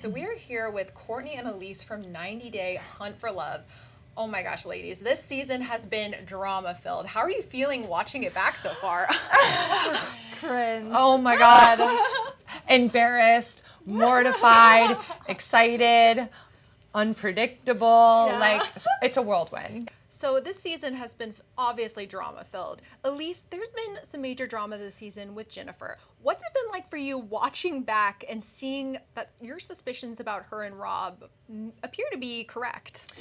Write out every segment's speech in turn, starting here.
So we are here with Cortney and Elise from 90 Day Hunt for Love. Oh my gosh, ladies, this season has been drama-filled. How are you feeling watching it back so far? Cringe. Oh my God. Embarrassed, mortified, excited, unpredictable. Yeah. Like, it's a whirlwind. So this season has been obviously drama-filled. Elise, there's been some major drama this season with Jeniffer. What's it been like for you watching back and seeing that your suspicions about her and Rob appear to be correct?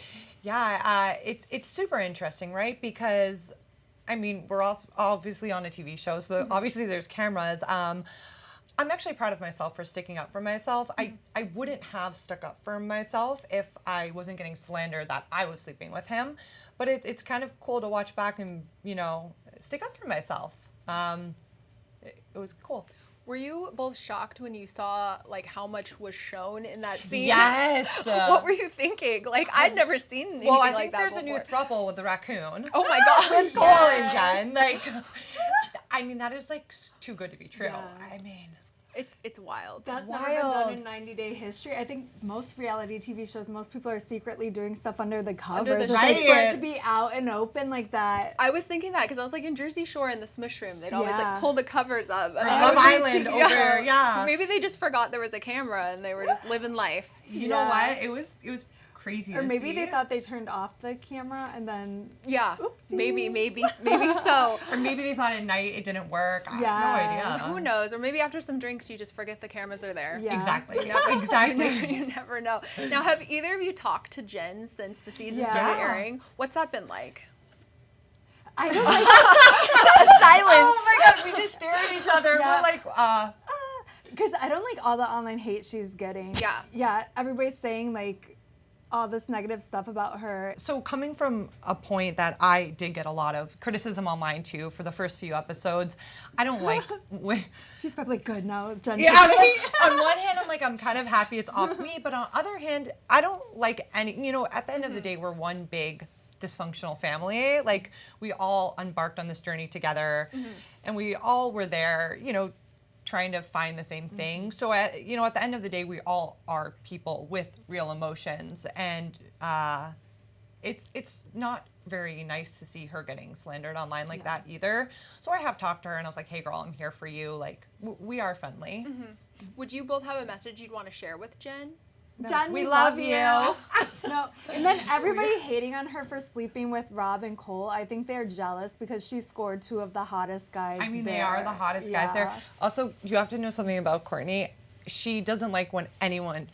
Yeah, it's super interesting, right? Because, I mean, we're all obviously on a TV show, so obviously there's cameras. I'm actually proud of myself for sticking up for myself. I wouldn't have stuck up for myself if I wasn't getting slandered that I was sleeping with him. But it's kind of cool to watch back and, you know, stick up for myself. It was cool. Were you both shocked when you saw like how much was shown in that scene? Yes. What were you thinking? Like I'd never seen anything Well, I like think that there's before. a new throuple with the raccoon. Oh my God. With Cole and Jen. Like, I mean, that is like too good to be true. Yeah. I mean, It's wild. That's wild. never been done in 90 Day history. I think most reality TV shows, most people are secretly doing stuff under the covers. Under the It's like sheet. for it to be out and open like that. I was thinking that because I was like in Jersey Shore in the Smush Room, they'd always Yeah. like pull the covers up. And I Love was Island thinking, over, yeah. Maybe they just forgot there was a camera and they were just living life. You know what? It was crazy. Or to maybe see. they thought they turned off the camera and then Yeah. Oopsie. Maybe so. Or maybe they thought at night it didn't work. I Yeah. have no idea. Who knows? Or maybe after some drinks you just forget the cameras are there. Yeah. Exactly. You never know. Now, have either of you talked to Jen since the season started Yeah. airing? What's that been like? I don't like Silence. Oh my God, we just stare at each other. Yeah. We're like, because I don't like all the online hate she's getting. Yeah. Yeah. Everybody's saying like all this negative stuff about her. So coming from a point that I did get a lot of criticism online too for the first few episodes, I don't like. She's probably good now, Jen. Yeah, I mean, on one hand, I'm like, I'm kind of happy it's off me, but on the other hand, I don't like any, you know, at the end of the day, we're one big dysfunctional family. Like, we all embarked on this journey together, and we all were there, you know, trying to find the same thing. So, you know, at the end of the day, we all are people with real emotions, and it's not very nice to see her getting slandered online like that either. So I have talked to her, and I was like, hey, girl, I'm here for you. Like, we are friendly. Would you both have a message you'd want to share with Jen? Jen, We love you. No, and then everybody hating on her for sleeping with Rob and Cole. I think they're jealous because she scored 2 of the hottest guys. I mean, there. they are the hottest guys there. Yeah. Also, you have to know something about Cortney. She doesn't like when anyone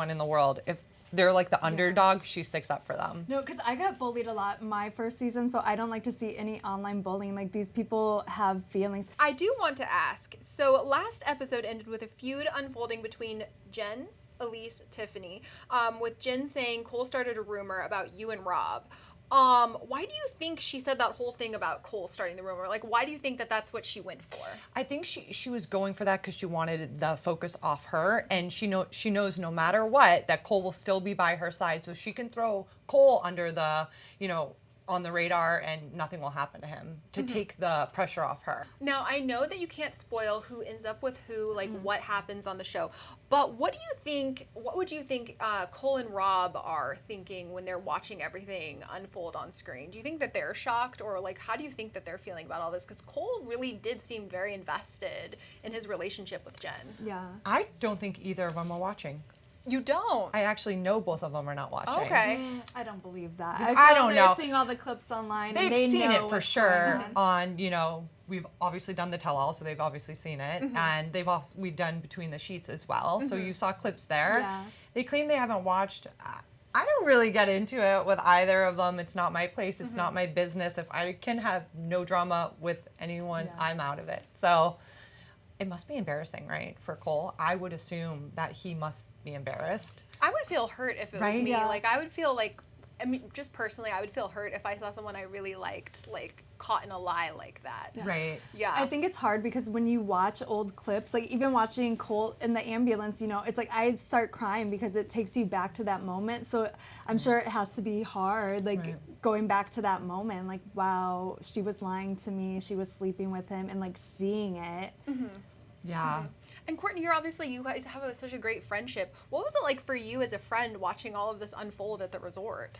in the world, if they're like the underdog, she sticks up for them. No, because I got bullied a lot my first season, so I don't like to see any online bullying. Like, these people have feelings. I do want to ask, so last episode ended with a feud unfolding between Jen, Elise, Tiffany, with Jen saying Cole started a rumor about you and Rob. Why do you think she said that whole thing about Cole starting the rumor? Like, why do you think that that's what she went for? I think she was going for that because she wanted the focus off her, and she knows no matter what that Cole will still be by her side, so she can throw Cole under the, you know, on the radar, and nothing will happen to him to take the pressure off her. Now, I know that you can't spoil who ends up with who, like what happens on the show, but what would you think Cole and Rob are thinking when they're watching everything unfold on screen? Do you think that they're shocked, or like how do you think that they're feeling about all this? Because Cole really did seem very invested in his relationship with Jen. Yeah. I don't think either of them are watching. You don't? I actually know both of them are not watching. Okay. I don't believe that. I don't know. They're seeing all the clips online. They've and they seen know it for what's sure going on. on, you know, we've obviously done the tell all, so they've obviously seen it. And we've done Between the Sheets as well. So you saw clips there. Yeah. They claim they haven't watched. I don't really get into it with either of them. It's not my place. It's not my business. If I can have no drama with anyone, I'm out of it. So it must be embarrassing, right, for Cole? I would assume that he must be embarrassed. I would feel hurt if it was Right? me. Yeah. Like, I would feel like, I mean, just personally, I would feel hurt if I saw someone I really liked, like, caught in a lie like that. Right. Yeah. I think it's hard because when you watch old clips, like even watching Colt in the ambulance, you know, it's like I start crying because it takes you back to that moment. So I'm sure it has to be hard, like going back to that moment, like, wow, she was lying to me, she was sleeping with him, and like seeing it. Yeah. And Courtney, you guys have such a great friendship. What was it like for you as a friend watching all of this unfold at the resort?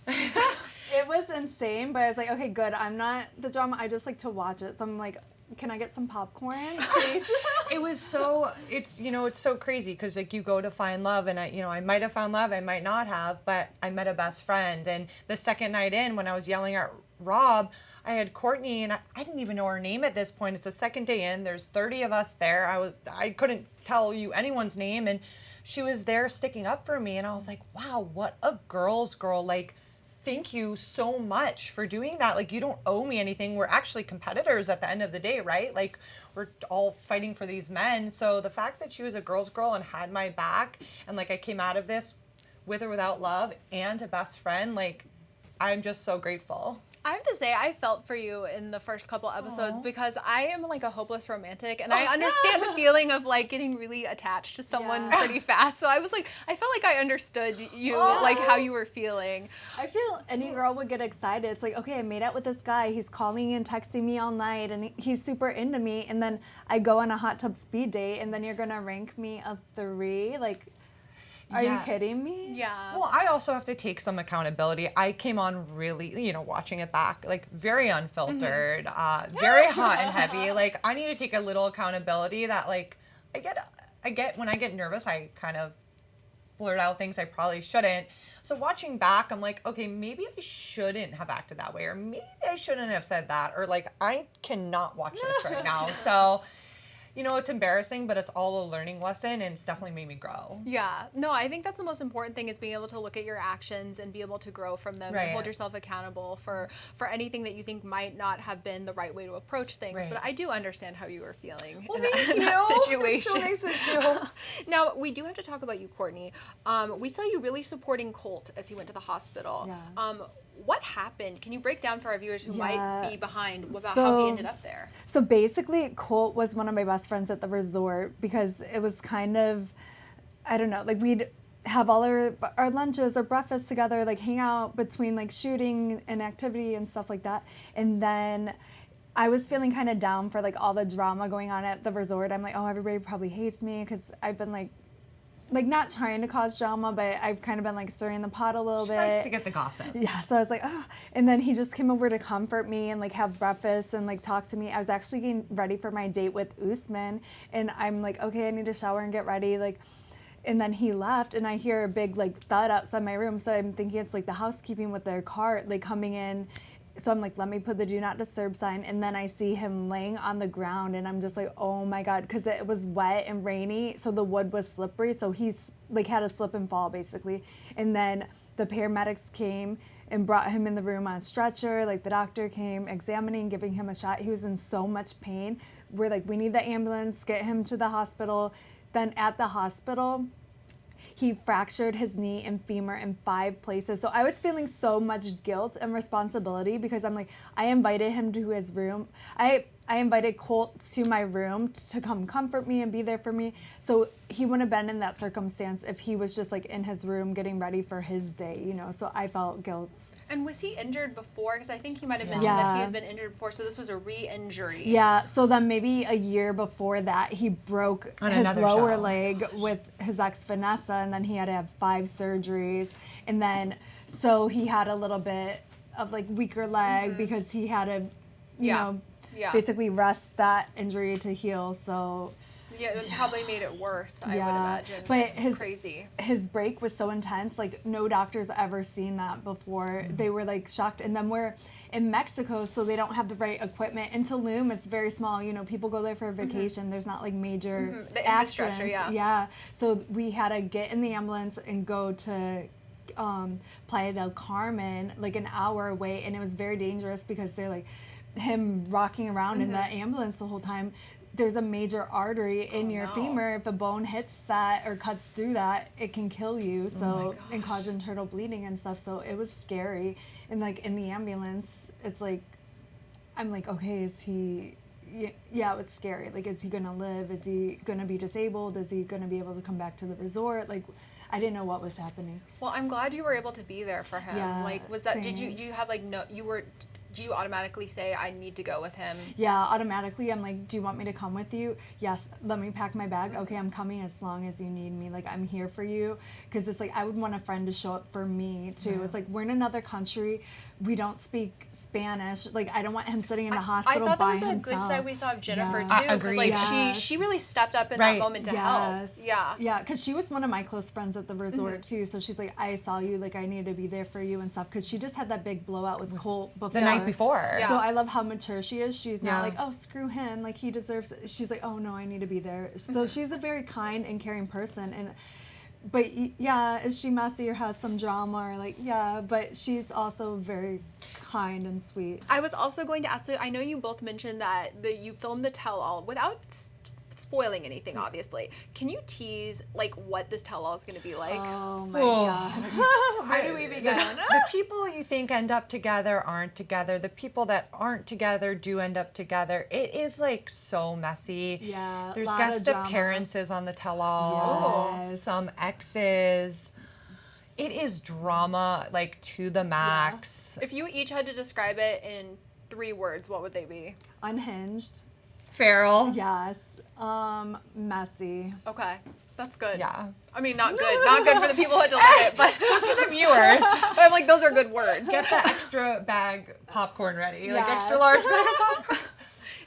It was insane, but I was like, okay, good. I'm not the drama. I just like to watch it. So I'm like, can I get some popcorn, please? It was so, it's so crazy because like you go to find love and I might have found love, I might not have, but I met a best friend. And the second night in, when I was yelling at Rob, I had Courtney, and I didn't even know her name at this point. It's the second day in. There's 30 of us there. I couldn't tell you anyone's name, and she was there sticking up for me. And I was like, wow, what a girl's girl. Like, thank you so much for doing that. Like, you don't owe me anything. We're actually competitors at the end of the day, right? Like, we're all fighting for these men. So the fact that she was a girl's girl and had my back, and like I came out of this with or without love and a best friend, like, I'm just so grateful. I have to say, I felt for you in the first couple episodes because I am like a hopeless romantic, and I understand the feeling of like getting really attached to someone pretty fast. So I was like, I felt like I understood you, like how you were feeling. I feel any girl would get excited. It's like, okay, I made out with this guy. He's calling and texting me all night, and he's super into me. And then I go on a hot tub speed date, and then you're gonna rank me a 3? Like, are you kidding me? Yeah. Well, I also have to take some accountability. I came on really, watching it back, like very unfiltered, very hot and heavy. Like, I need to take a little accountability that like I get when I get nervous, I kind of blurt out things I probably shouldn't. So watching back, I'm like, okay, maybe I shouldn't have acted that way, or maybe I shouldn't have said that, or like I cannot watch this right now. So it's embarrassing, but it's all a learning lesson, and it's definitely made me grow. Yeah. No, I think that's the most important thing, is being able to look at your actions and be able to grow from them and hold yourself accountable for anything that you think might not have been the right way to approach things. Right. But I do understand how you were feeling Well, in that that's situation. so nice of you. Now, we do have to talk about you, Courtney. We saw you really supporting Colt as he went to the hospital. Yeah. What happened? Can you break down for our viewers who might be behind about So- how he ended up there? So basically, Colt was one of my best friends at the resort because it was kind of, I don't know, like we'd have all our lunches or breakfast together, like hang out between like shooting and activity and stuff like that. And then I was feeling kind of down for like all the drama going on at the resort. I'm like, oh, everybody probably hates me because I've been like not trying to cause drama, but I've kind of been like stirring the pot a little bit. Nice to get the gossip. Yeah, so I was like, oh. And then he just came over to comfort me and like have breakfast and like talk to me. I was actually getting ready for my date with Usman, and I'm like, okay, I need to shower and get ready. Like, and then he left, and I hear a big like thud outside my room. So I'm thinking it's like the housekeeping with their cart like coming in. So I'm like, let me put the do not disturb sign. And then I see him laying on the ground, and I'm just like, oh my God, because it was wet and rainy. So the wood was slippery. So he's like had a slip and fall basically. And then the paramedics came and brought him in the room on a stretcher. Like the doctor came examining, giving him a shot. He was in so much pain. We're like, we need the ambulance, get him to the hospital. Then at the hospital, he fractured his knee and femur in 5 places. So I was feeling so much guilt and responsibility because I'm like, I invited him to his room. I invited Colt to my room to come comfort me and be there for me. So he wouldn't have been in that circumstance if he was just like in his room getting ready for his day, So I felt guilt. And was he injured before? Because I think he might have mentioned that he had been injured before, so this was a re-injury. Yeah, so then maybe a year before that, he broke his lower leg with his ex Vanessa, and then he had to have 5 surgeries. And then, so he had a little bit of like weaker leg because he had to, you know, basically rest that injury to heal. So yeah, it probably made it worse, I would imagine. But crazy. His break was so intense, like no doctor's ever seen that before. They were like shocked. And then we're in Mexico, so they don't have the right equipment. In Tulum, it's very small. People go there for a vacation. There's not like major The accidents. infrastructure, Yeah. So we had to get in the ambulance and go to Playa del Carmen, like an hour away, and it was very dangerous because they're like him rocking around in the ambulance the whole time. There's a major artery in your femur. If a bone hits that or cuts through that, it can kill you. So and cause internal bleeding and stuff. So it was scary. And like in the ambulance, it's like I'm like, okay, is he? Yeah, it was scary. Like, is he gonna live? Is he gonna be disabled? Is he gonna be able to come back to the resort? Like, I didn't know what was happening. Well, I'm glad you were able to be there for him. Yeah, like, was that? same. Do you have like no? You were do you automatically say, I need to go with him? Yeah, automatically I'm like, do you want me to come with you? Yes, let me pack my bag. Okay, I'm coming as long as you need me. Like, I'm here for you. Because it's like, I would want a friend to show up for me too. It's like, we're in another country. We don't speak Spanish. Like, I don't want him sitting in the hospital I thought by that was himself. a good side we saw of Jennifer Yeah. too. 'Cause, Agreed. like Yes. she really stepped up in Right. that moment to help. Yeah. Yeah, because she was one of my close friends at the resort too. So she's like, I saw you, like I need to be there for you and stuff. Because she just had that big blowout with Colt before. The night before. Yeah. So I love how mature she is. She's not Yeah. like, oh, screw him, like he deserves it. She's like, oh no, I need to be there. So she's a very kind and caring person. And but yeah, is she messy or has some drama or like, yeah, but she's also very kind and sweet. I was also going to ask you, I know you both mentioned that you filmed the Tell All without spoiling anything, obviously. Can you tease like what this Tell All is going to be like? Oh my Oh. god. Where do we begin? The people you think end up together aren't together. The people that aren't together do end up together. It is like so messy. Yeah, There's lot guest of drama. appearances on the Tell All. Yes. Some exes. It is drama like to the max. If you each had to describe it in 3 words, what would they be? Unhinged. Feral. Yes. Messy. Okay, that's good. Yeah. I mean, not good. Not good for the people who had to live it, but For the viewers, but I'm like, those are good words. get the extra bag popcorn ready. Like Yes. extra large bag of popcorn.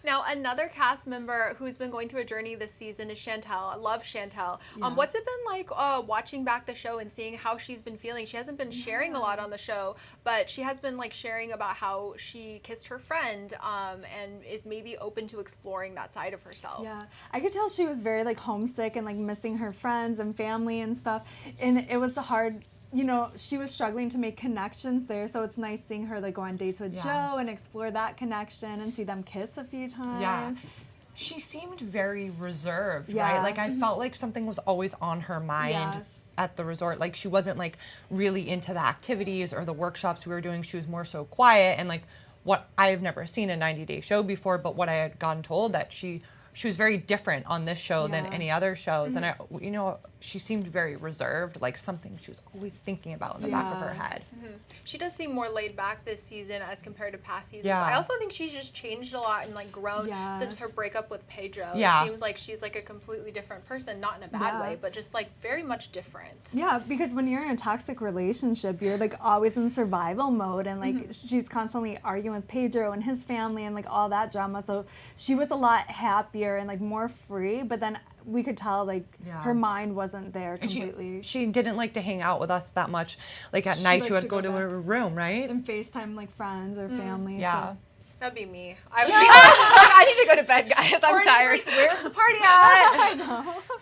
Now, another cast member who's been going through a journey this season is Chantel. I love Chantel. Yeah. What's it been like watching back the show and seeing how she's been feeling? She hasn't been sharing a lot on the show, but she has been like sharing about how she kissed her friend and is maybe open to exploring that side of herself. Yeah, I could tell she was very like homesick and like missing her friends and family and stuff. And it was hard, you know, she was struggling to make connections there. So it's nice seeing her like go on dates with Yeah. Joe and explore that connection and see them kiss a few times. Yeah. She seemed very reserved, Yeah. right? Like I felt like something was always on her mind Yes. at the resort. Like she wasn't like really into the activities or the workshops we were doing. She was more so quiet and like what I've never seen a 90-day show before, but what I had gotten told that she was very different on this show than Yeah. any other shows. And I, you know, she seemed very reserved, like something she was always thinking about in the back of her Yeah. head. She does seem more laid back this season as compared to past seasons. Yeah. I also think she's just changed a lot and like grown since Yes. her breakup with Pedro. Yeah. It seems like she's like a completely different person, not in a bad Yeah. way, but just like very much different. Yeah, because when you're in a toxic relationship, you're like always in survival mode, and like she's constantly arguing with Pedro and his family and like all that drama. So she was a lot happier and like more free, but then we could tell like Yeah. her mind wasn't there And completely. she didn't like to hang out with us that much. Like at She night, liked she would to go go to back. her room, right? And FaceTime like friends or family. Yeah. So. That'd be me. I would be like, I need to go to bed, guys. I'm Or just tired. like, where's the party at?